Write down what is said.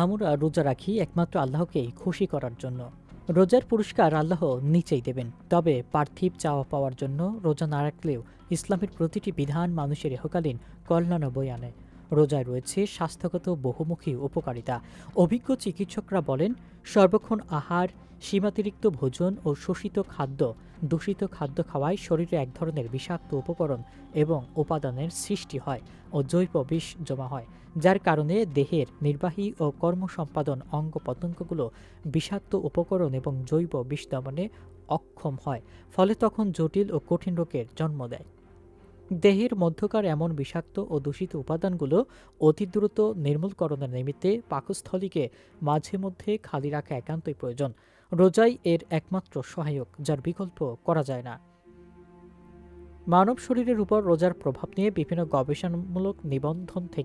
আমরা রোজা রাখি একমাত্র আল্লাহকে খুশি করার জন্য। রোজার পুরস্কার আল্লাহ নিচেই দেবেন। তবে পার্থিব চাওয়া পাওয়ার জন্য রোজা না রাখলেও ইসলামের প্রতিটি বিধান মানুষের ইহকালীন কল্যাণ বয়ে আনে। রোজায় রয়েছে স্বাস্থ্যগত বহুমুখী উপকারিতা। অভিজ্ঞ চিকিৎসকরা বলেন, সর্বক্ষণ আহার, সীমাতিরিক্ত ভোজন ও দূষিত খাদ্য খাওয়ায় শরীরে এক ধরনের বিষাক্ত উপকরণ এবং উপাদানের সৃষ্টি হয় ও জৈব বিষ জমা হয়, যার কারণে দেহের নির্বাহী ও কর্মসম্পাদন অঙ্গ প্রত্যঙ্গগুলো বিষাক্ত উপকরণ এবং জৈব বিষ দমনে অক্ষম হয়। ফলে তখন জটিল ও কঠিন রোগের জন্ম দেয়। দেহের মধ্যকার এমন বিষাক্ত ও দূষিত উপাদানগুলো অতি দ্রুত নির্মূলকরণের নিমিত্তে পাকস্থলীকে মাঝে মধ্যে খালি রাখা একান্তই প্রয়োজন। রোজাই এর একমাত্র সহায়ক, যার বিকল্প করা যায় না। মানব শরীরের উপর রোজার প্রভাব নিয়ে বিভিন্ন গবেষণামূলক নিবন্ধন থেকে